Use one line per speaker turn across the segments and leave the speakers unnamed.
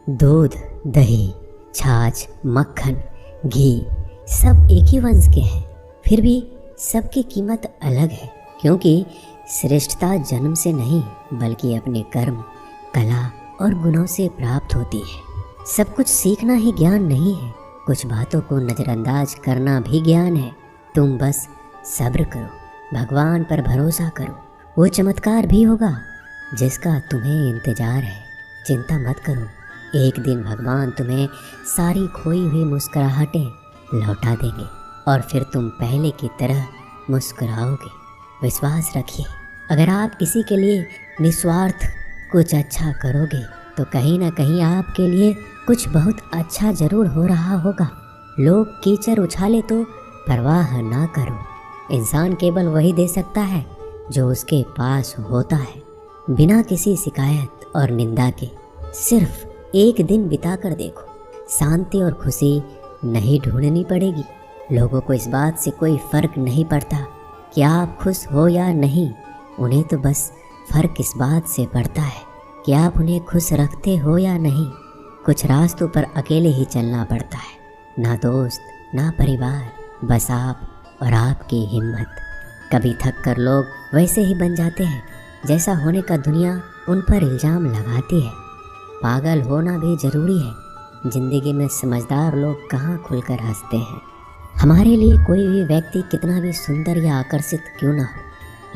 दूध, दही, छाछ, मक्खन, घी सब एक ही वंश के हैं, फिर भी सबकी कीमत अलग है, क्योंकि श्रेष्ठता जन्म से नहीं बल्कि अपने कर्म, कला और गुणों से प्राप्त होती है। सब कुछ सीखना ही ज्ञान नहीं है, कुछ बातों को नज़रअंदाज करना भी ज्ञान है। तुम बस सब्र करो, भगवान पर भरोसा करो, वो चमत्कार भी होगा जिसका तुम्हें इंतजार है। चिंता मत करो, एक दिन भगवान तुम्हें सारी खोई हुई मुस्कुराहटें लौटा देंगे और फिर तुम पहले की तरह मुस्कुराओगे। विश्वास रखिए, अगर आप किसी के लिए निस्वार्थ कुछ अच्छा करोगे तो कहीं ना कहीं आपके लिए कुछ बहुत अच्छा जरूर हो रहा होगा। लोग कीचड़ उछाले तो परवाह ना करो, इंसान केवल वही दे सकता है जो उसके पास होता है, बिना किसी शिकायत और निंदा के। सिर्फ एक दिन बिता कर देखो, शांति और खुशी नहीं ढूंढनी पड़ेगी। लोगों को इस बात से कोई फ़र्क नहीं पड़ता कि आप खुश हो या नहीं, उन्हें तो बस फ़र्क इस बात से पड़ता है कि आप उन्हें खुश रखते हो या नहीं। कुछ रास्तों पर अकेले ही चलना पड़ता है, ना दोस्त ना परिवार, बस आप और आपकी हिम्मत। कभी थक कर लोग वैसे ही बन जाते हैं जैसा होने का दुनिया उन पर इल्ज़ाम लगाती है। पागल होना भी ज़रूरी है, ज़िंदगी में समझदार लोग कहाँ खुलकर हंसते हैं। हमारे लिए कोई भी व्यक्ति कितना भी सुंदर या आकर्षित क्यों ना हो,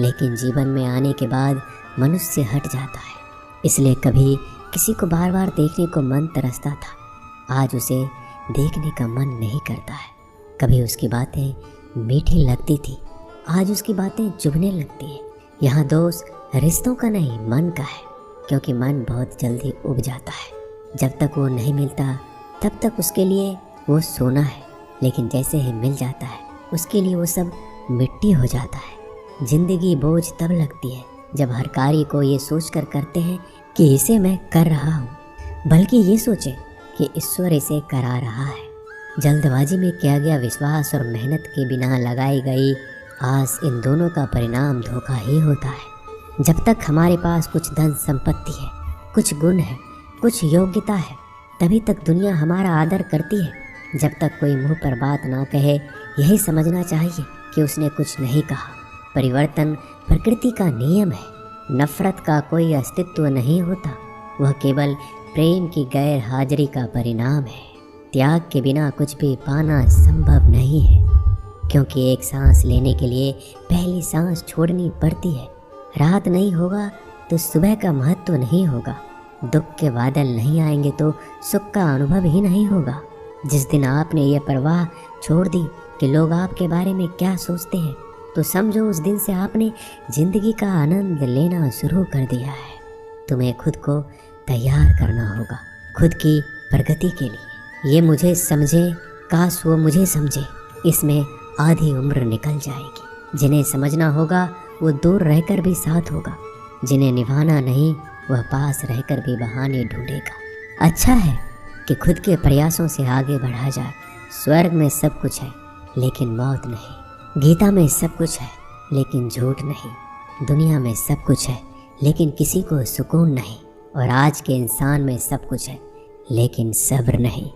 लेकिन जीवन में आने के बाद मनुष्य हट जाता है। इसलिए कभी किसी को बार बार देखने को मन तरसता था, आज उसे देखने का मन नहीं करता है। कभी उसकी बातें मीठी लगती थी, आज उसकी बातें चुभने लगती है। यहाँ दोष रिश्तों का नहीं मन का है, क्योंकि मन बहुत जल्दी उब जाता है। जब तक वो नहीं मिलता तब तक उसके लिए वो सोना है, लेकिन जैसे ही मिल जाता है उसके लिए वो सब मिट्टी हो जाता है। ज़िंदगी बोझ तब लगती है जब हर कार्य को ये सोचकर करते हैं कि इसे मैं कर रहा हूँ, बल्कि ये सोचें कि ईश्वर इसे करा रहा है। जल्दबाजी में किया गया विश्वास और मेहनत के बिना लगाई गई आस, इन दोनों का परिणाम धोखा ही होता है। जब तक हमारे पास कुछ धन संपत्ति है, कुछ गुण है, कुछ योग्यता है, तभी तक दुनिया हमारा आदर करती है। जब तक कोई मुंह पर बात ना कहे, यही समझना चाहिए कि उसने कुछ नहीं कहा। परिवर्तन प्रकृति का नियम है, नफरत का कोई अस्तित्व नहीं होता, वह केवल प्रेम की गैर हाजिरी का परिणाम है। त्याग के बिना कुछ भी पाना संभव नहीं है, क्योंकि एक सांस लेने के लिए पहली सांस छोड़नी पड़ती है। रात नहीं होगा तो सुबह का महत्व नहीं होगा, दुख के बादल नहीं आएंगे तो सुख का अनुभव ही नहीं होगा। जिस दिन आपने ये परवाह छोड़ दी कि लोग आपके बारे में क्या सोचते हैं, तो समझो उस दिन से आपने ज़िंदगी का आनंद लेना शुरू कर दिया है। तुम्हें खुद को तैयार करना होगा, खुद की प्रगति के लिए। ये मुझे समझे, काश वो मुझे समझे, इसमें आधी उम्र निकल जाएगी। जिन्हें समझना होगा वो दूर रहकर भी साथ होगा, जिन्हें निभाना नहीं वह पास रहकर भी बहाने ढूंढेगा। अच्छा है कि खुद के प्रयासों से आगे बढ़ा जाए। स्वर्ग में सब कुछ है लेकिन मौत नहीं, गीता में सब कुछ है लेकिन झूठ नहीं, दुनिया में सब कुछ है लेकिन किसी को सुकून नहीं, और आज के इंसान में सब कुछ है लेकिन सब्र नहीं।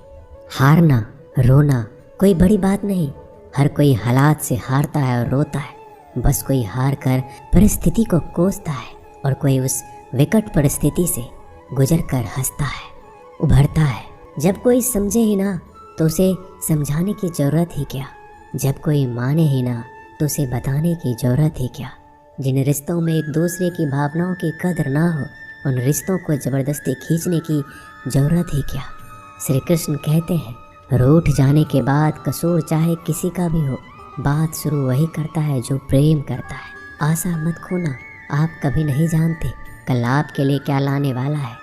हारना रोना कोई बड़ी बात नहीं, हर कोई हालात से हारता है और रोता है। बस कोई हार कर परिस्थिति को कोसता है और कोई उस विकट परिस्थिति से गुजर कर हंसता है, उभरता है। जब कोई समझे ही ना तो उसे समझाने की ज़रूरत ही क्या, जब कोई माने ही ना तो उसे बताने की ज़रूरत ही क्या। जिन रिश्तों में एक दूसरे की भावनाओं की कदर ना हो, उन रिश्तों को ज़बरदस्ती खींचने की ज़रूरत ही क्या। श्री कृष्ण कहते हैं, रूठ जाने के बाद कसूर चाहे किसी का भी हो, बात शुरू वही करता है जो प्रेम करता है। आशा मत खोना, आप कभी नहीं जानते कल आपके लिए क्या लाने वाला है।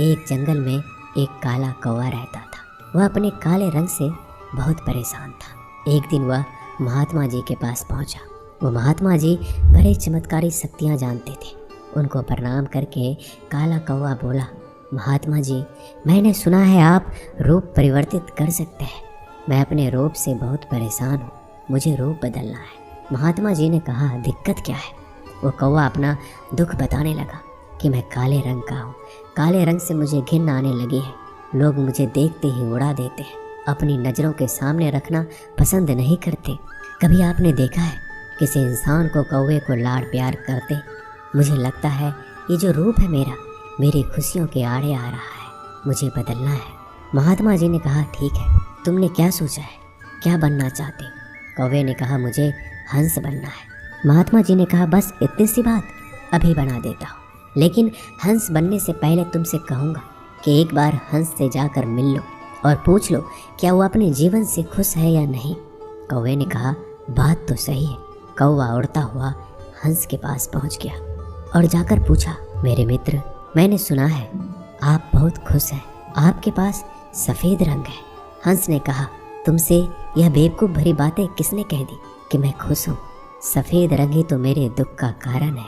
एक जंगल में एक काला कौवा रहता था। वह अपने काले रंग से बहुत परेशान था। एक दिन वह महात्मा जी के पास पहुंचा। वो महात्मा जी बड़े चमत्कारी शक्तियां जानते थे। उनको प्रणाम करके काला कौवा बोला, महात्मा जी, मैंने सुना है आप रूप परिवर्तित कर सकते हैं। मैं अपने रूप से बहुत परेशान हूँ, मुझे रूप बदलना है। महात्मा जी ने कहा, दिक्कत क्या है? वो कौवा अपना दुख बताने लगा कि मैं काले रंग का हूँ, काले रंग से मुझे घिन आने लगी है, लोग मुझे देखते ही उड़ा देते हैं, अपनी नज़रों के सामने रखना पसंद नहीं करते। कभी आपने देखा है किसी इंसान को कौवे को लाड़ प्यार करते? मुझे लगता है ये जो रूप है मेरा, मेरी खुशियों के आड़े आ रहा है, मुझे बदलना है। महात्मा जी ने कहा, ठीक है, तुमने क्या सोचा है, क्या बनना चाहते? कौवे ने कहा, मुझे हंस बनना है। महात्मा जी ने कहा, बस इतनी सी बात, अभी बना देता हूँ। लेकिन हंस बनने से पहले तुमसे कहूँगा कि एक बार हंस से जाकर मिल लो और पूछ लो क्या वो अपने जीवन से खुश है या नहीं। कौवे ने कहा, बात तो सही है। कौवा उड़ता हुआ हंस के पास पहुँच गया और जाकर पूछा, मेरे मित्र, मैंने सुना है आप बहुत खुश हैं, आपके पास सफ़ेद रंग है। हंस ने कहा, तुमसे यह बेवकूफ़ भरी बातें किसने कह दी कि मैं खुश हूँ? सफ़ेद रंग ही तो मेरे दुख का कारण है।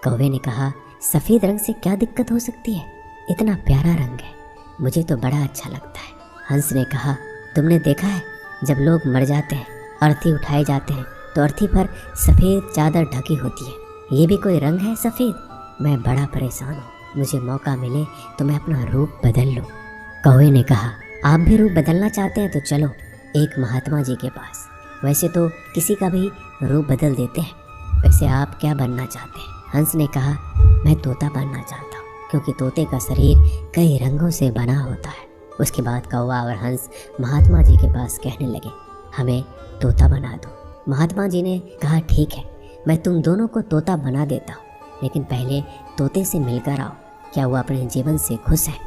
कौवे ने कहा, सफ़ेद रंग से क्या दिक्कत हो सकती है, इतना प्यारा रंग है, मुझे तो बड़ा अच्छा लगता है। हंस ने कहा, तुमने देखा है जब लोग मर जाते हैं, अर्थी उठाए जाते हैं तो अर्थी पर सफ़ेद चादर ढकी होती है, ये भी कोई रंग है सफ़ेद? मैं बड़ा परेशान हूँ, मुझे मौका मिले तो मैं अपना रूप बदल लूँ। कौवे ने कहा, आप भी रूप बदलना चाहते हैं तो चलो एक महात्मा जी के पास, वैसे तो किसी का भी रूप बदल देते हैं। वैसे आप क्या बनना चाहते हैं? हंस ने कहा, मैं तोता बनना चाहता हूँ, क्योंकि तोते का शरीर कई रंगों से बना होता है। उसके बाद कौवा और हंस महात्मा जी के पास कहने लगे, हमें तोता बना दो। महात्मा जी ने कहा, ठीक है, मैं तुम दोनों को तोता बना देता हूँ, लेकिन पहले तोते से मिलकर आओ, क्या वो अपने जीवन से खुश है?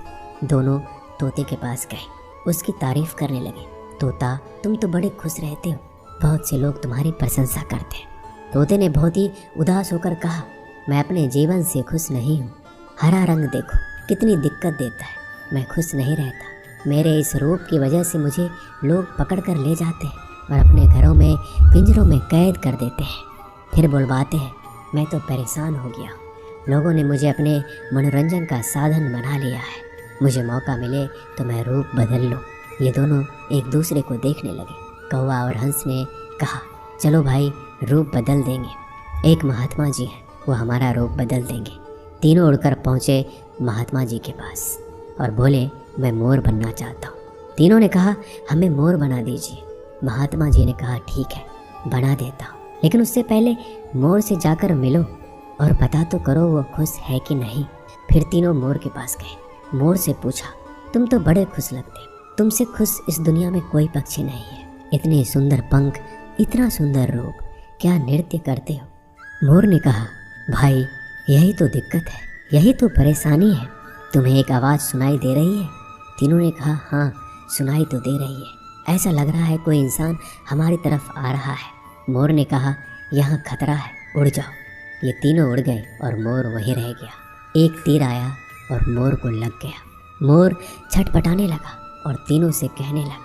दोनों तोते के पास गए, उसकी तारीफ करने लगे। तोता, तुम तो बड़े खुश रहते हो, बहुत से लोग तुम्हारी प्रशंसा करते हैं। तोते ने बहुत ही उदास होकर कहा, मैं अपने जीवन से खुश नहीं हूँ। हरा रंग देखो कितनी दिक्कत देता है, मैं खुश नहीं रहता। मेरे इस रूप की वजह से मुझे लोग पकड़ कर ले जाते हैं और अपने घरों में पिंजरों में कैद कर देते हैं, फिर बुलवाते हैं। मैं तो परेशान हो गया, लोगों ने मुझे अपने मनोरंजन का साधन बना लिया है। मुझे मौका मिले तो मैं रूप बदल लूँ। ये दोनों एक दूसरे को देखने लगे। कौवा और हंस ने कहा, चलो भाई, रूप बदल देंगे। एक महात्मा जी हैं, वो हमारा रूप बदल देंगे। तीनों उड़कर पहुँचे महात्मा जी के पास और बोले, मैं मोर बनना चाहता हूँ। तीनों ने कहा, हमें मोर बना दीजिए। महात्मा जी ने कहा, ठीक है, बना देता हूँ, लेकिन उससे पहले मोर से जाकर मिलो और पता तो करो वो खुश है कि नहीं। फिर तीनों मोर के पास गए। मोर से पूछा, तुम तो बड़े खुश लगते, तुमसे खुश इस दुनिया में कोई पक्षी नहीं है। इतने सुंदर पंख, इतना सुंदर रूप, क्या नृत्य करते हो? मोर ने कहा, भाई, यही तो दिक्कत है, यही तो परेशानी है। तुम्हें एक आवाज़ सुनाई दे रही है? तीनों ने कहा, हाँ, सुनाई तो दे रही है, ऐसा लग रहा है कोई इंसान हमारी तरफ आ रहा है। मोर ने कहा, यहाँ खतरा है, उड़ जाओ। ये तीनों उड़ गए और मोर वहीं रह गया। एक तीर आया और मोर को लग गया। मोर छटपटाने लगा और तीनों से कहने लगा,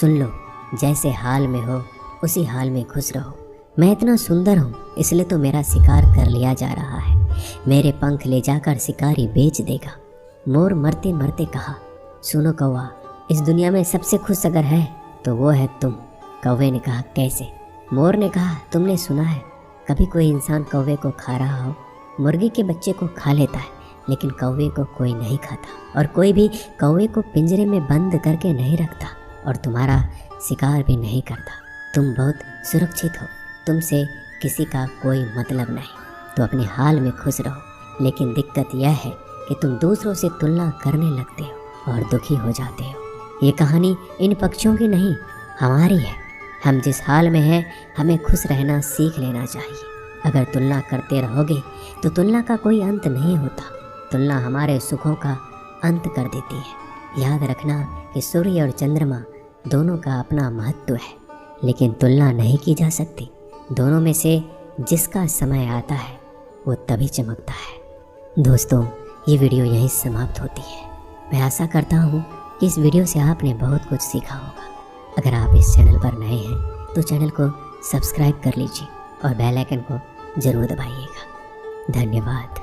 सुन लो, जैसे हाल में हो उसी हाल में खुश रहो। मैं इतना सुंदर हूँ, इसलिए तो मेरा शिकार कर लिया जा रहा है। मेरे पंख ले जाकर शिकारी बेच देगा। मोर मरते मरते कहा, सुनो कौवा, इस दुनिया में सबसे खुश अगर है तो वो है तुम। कौवे ने कहा, कैसे? मोर ने कहा, तुमने सुना है कभी कोई इंसान कौवे को खा रहा हो? मुर्गी के बच्चे को खा लेता है, लेकिन कौवे को कोई नहीं खाता, और कोई भी कौवे को पिंजरे में बंद करके नहीं रखता और तुम्हारा शिकार भी नहीं करता। तुम बहुत सुरक्षित हो, तुमसे किसी का कोई मतलब नहीं, तो अपने हाल में खुश रहो। लेकिन दिक्कत यह है कि तुम दूसरों से तुलना करने लगते हो और दुखी हो जाते हो। ये कहानी इन पक्षियों की नहीं, हमारी है। हम जिस हाल में हैं, हमें खुश रहना सीख लेना चाहिए। अगर तुलना करते रहोगे तो तुलना का कोई अंत नहीं होता। तुलना हमारे सुखों का अंत कर देती है। याद रखना कि सूर्य और चंद्रमा दोनों का अपना महत्व है, लेकिन तुलना नहीं की जा सकती। दोनों में से जिसका समय आता है वो तभी चमकता है। दोस्तों, ये वीडियो यहीं समाप्त होती है। मैं आशा करता हूँ कि इस वीडियो से आपने बहुत कुछ सीखा होगा। अगर आप इस चैनल पर नए हैं तो चैनल को सब्सक्राइब कर लीजिए और बेल आइकन को ज़रूर दबाइएगा। धन्यवाद।